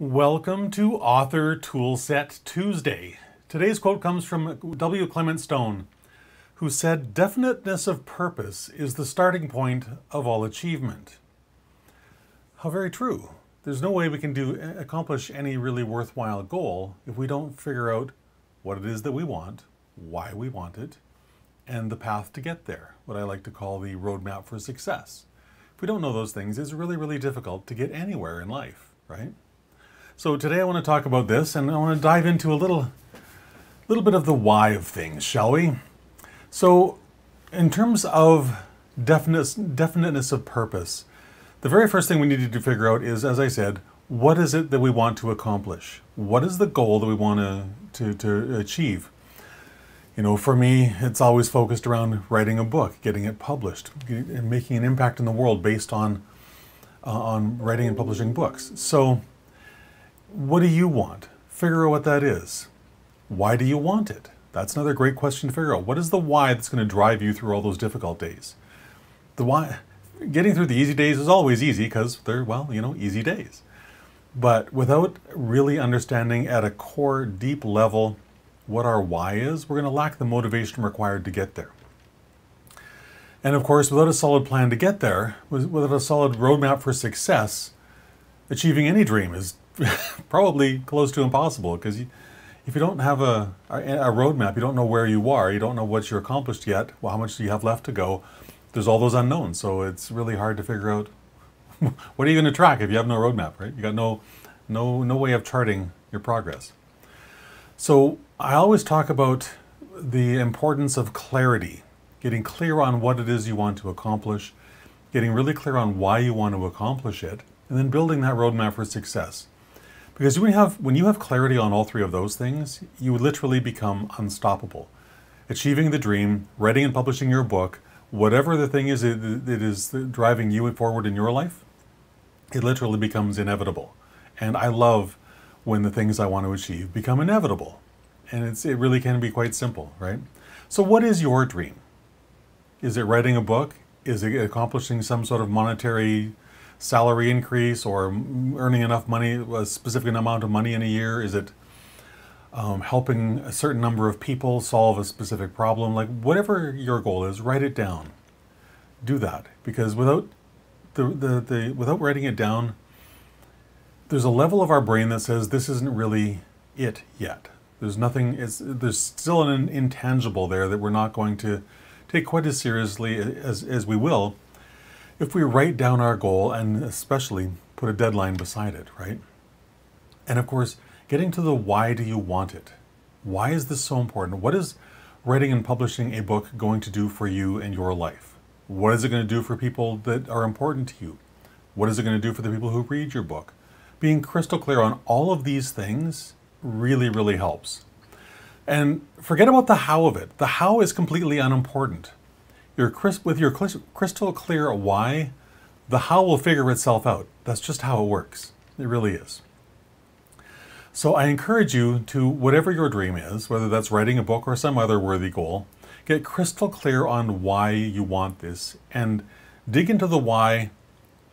Welcome to Author Toolset Tuesday. Today's quote comes from Clement Stone, who said, "Definiteness of purpose is the starting point of all achievement." How very true. There's no way we can accomplish any really worthwhile goal if we don't figure out what it is that we want, why we want it, and the path to get there, what I like to call the roadmap for success. If we don't know those things, it's really, really difficult to get anywhere in life, right? So today I want to talk about this, and I want to dive into a little bit of the why of things, shall we? So in terms of definiteness of purpose, the very first thing we need to figure out is, as I said, what is it that we want to accomplish? What is the goal that we want to achieve? You know, for me, it's always focused around writing a book, getting it published, and making an impact in the world based on writing and publishing books. So what do you want? Figure out what that is. Why do you want it? That's another great question to figure out. What is the why that's going to drive you through all those difficult days? The why, getting through the easy days is always easy because they're, well, you know, easy days. But without really understanding at a core, deep level what our why is, we're going to lack the motivation required to get there. And of course, without a solid plan to get there, without a solid roadmap for success, achieving any dream is probably close to impossible, because if you don't have a roadmap, you don't know where you are, you don't know what you accomplished yet, well, how much do you have left to go, there's all those unknowns, so it's really hard to figure out what are you going to track if you have no roadmap, right? You got no way of charting your progress. So I always talk about the importance of clarity, getting clear on what it is you want to accomplish, getting really clear on why you want to accomplish it, and then building that roadmap for success. Because when you have clarity on all three of those things, you literally become unstoppable. Achieving the dream, writing and publishing your book, whatever the thing is that is driving you forward in your life, it literally becomes inevitable. And I love when the things I want to achieve become inevitable. And it really can be quite simple, right? So what is your dream? Is it writing a book? Is it accomplishing some sort of monetary salary increase, or earning enough money, a specific amount of money in a year? Is it helping a certain number of people solve a specific problem? Like, whatever your goal is, write it down. Do that, because without without writing it down, there's a level of our brain that says this isn't really it yet. There's nothing. There's still an intangible there that we're not going to take quite as seriously as we will if we write down our goal, and especially put a deadline beside it, right? And of course, getting to the why do you want it? Why is this so important? What is writing and publishing a book going to do for you in your life? What is it going to do for people that are important to you? What is it going to do for the people who read your book? Being crystal clear on all of these things really, really helps. And forget about the how of it. The how is completely unimportant. With your crystal clear why, the how will figure itself out. That's just how it works. It really is. So I encourage you to, whatever your dream is, whether that's writing a book or some other worthy goal, get crystal clear on why you want this, and dig into the why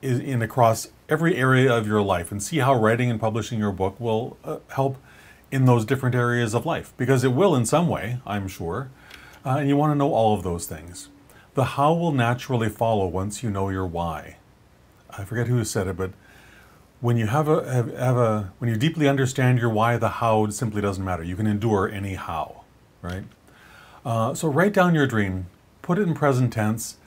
across every area of your life, and see how writing and publishing your book will help in those different areas of life, because it will in some way, I'm sure, and you want to know all of those things. The how will naturally follow once you know your why. I forget who said it, but when you when you deeply understand your why, the how simply doesn't matter. You can endure any how, right? So write down your dream, put it in present tense,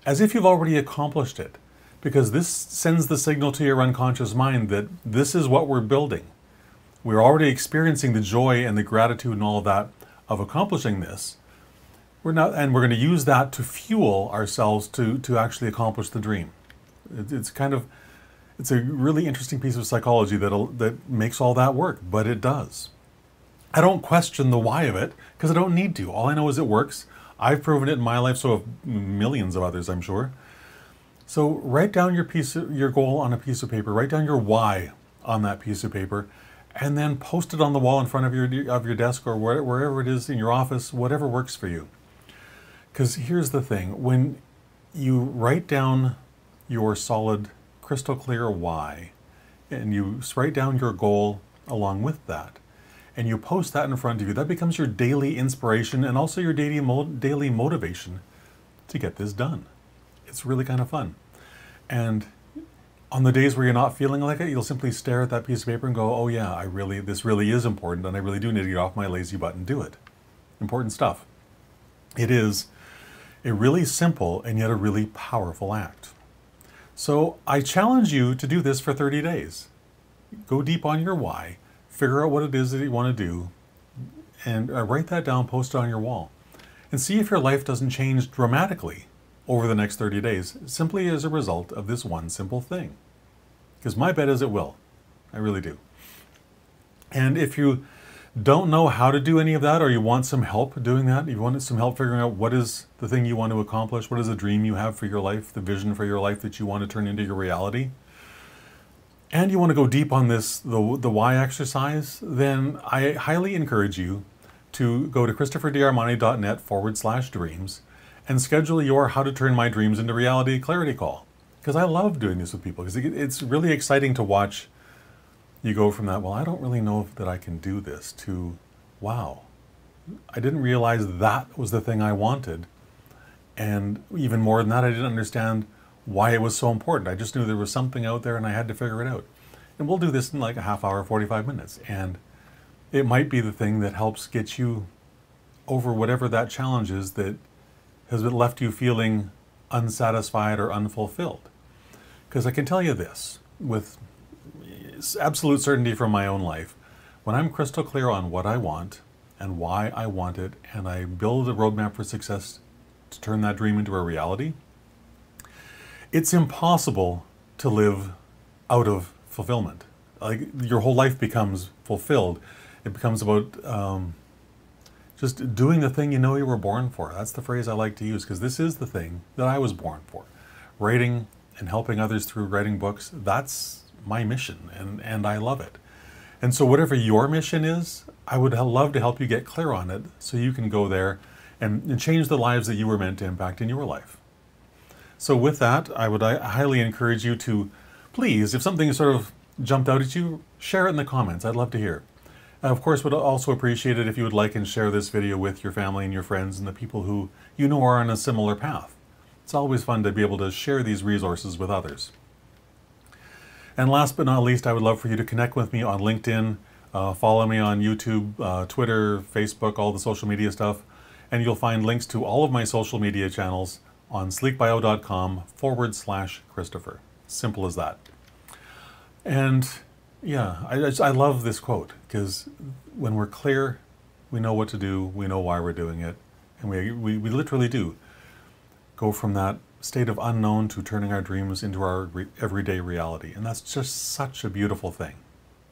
as if you've already accomplished it, because this sends the signal to your unconscious mind that this is what we're building. We're already experiencing the joy and the gratitude and all of that of accomplishing this. And we're going to use that to fuel ourselves to actually accomplish the dream. It's a really interesting piece of psychology that makes all that work, but it does. I don't question the why of it, because I don't need to. All I know is it works. I've proven it in my life, so have millions of others, I'm sure. So write down your goal on a piece of paper. Write down your why on that piece of paper, and then post it on the wall in front of your desk, or wherever it is in your office, whatever works for you. Because here's the thing, when you write down your solid, crystal clear why, and you write down your goal along with that, and you post that in front of you. That becomes your daily inspiration and also your daily motivation to get this done. It's really kind of fun. And on the days where you're not feeling like it, you'll simply stare at that piece of paper and go, oh yeah, this really is important, and I really do need to get off my lazy butt and do it. Important stuff. It is a really simple and yet a really powerful act. So I challenge you to do this for 30 days. Go deep on your why, figure out what it is that you want to do, and write that down, post it on your wall, and see if your life doesn't change dramatically over the next 30 days, simply as a result of this one simple thing. Because my bet is it will. I really do. And if you don't know how to do any of that, or you want some help doing that, you want some help figuring out what is the thing you want to accomplish, what is the dream you have for your life, the vision for your life that you want to turn into your reality, and you want to go deep on this, the why exercise, then I highly encourage you to go to christopherdrmani.net/dreams and schedule your How to Turn My Dreams into Reality clarity call. Because I love doing this with people, because it's really exciting to watch you go from that, well, I don't really know that I can do this, to, wow, I didn't realize that was the thing I wanted. And even more than that, I didn't understand why it was so important. I just knew there was something out there and I had to figure it out. And we'll do this in like a half hour, 45 minutes. And it might be the thing that helps get you over whatever that challenge is that has left you feeling unsatisfied or unfulfilled. Because I can tell you this, with absolute certainty from my own life, when I'm crystal clear on what I want and why I want it, and I build a roadmap for success to turn that dream into a reality, it's impossible to live out of fulfillment. Like, your whole life becomes fulfilled. It becomes about just doing the thing you know you were born for. That's the phrase I like to use, because this is the thing that I was born for. Writing and helping others through writing books, that's my mission, and I love it. And so whatever your mission is, I would love to help you get clear on it so you can go there and change the lives that you were meant to impact in your life. So with that, I would highly encourage you to, please, if something sort of jumped out at you, share it in the comments. I'd love to hear. Of course, would also appreciate it if you would like and share this video with your family and your friends and the people who you know are on a similar path. It's always fun to be able to share these resources with others. And last but not least, I would love for you to connect with me on LinkedIn, follow me on YouTube, Twitter, Facebook, all the social media stuff, and you'll find links to all of my social media channels on sleekbio.com/Christopher. Simple as that. And yeah, I love this quote, because when we're clear, we know what to do, we know why we're doing it, and we literally do go from that state of unknown to turning our dreams into our everyday reality. And that's just such a beautiful thing.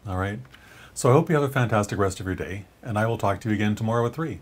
All right? So I hope you have a fantastic rest of your day, and I will talk to you again tomorrow at 3.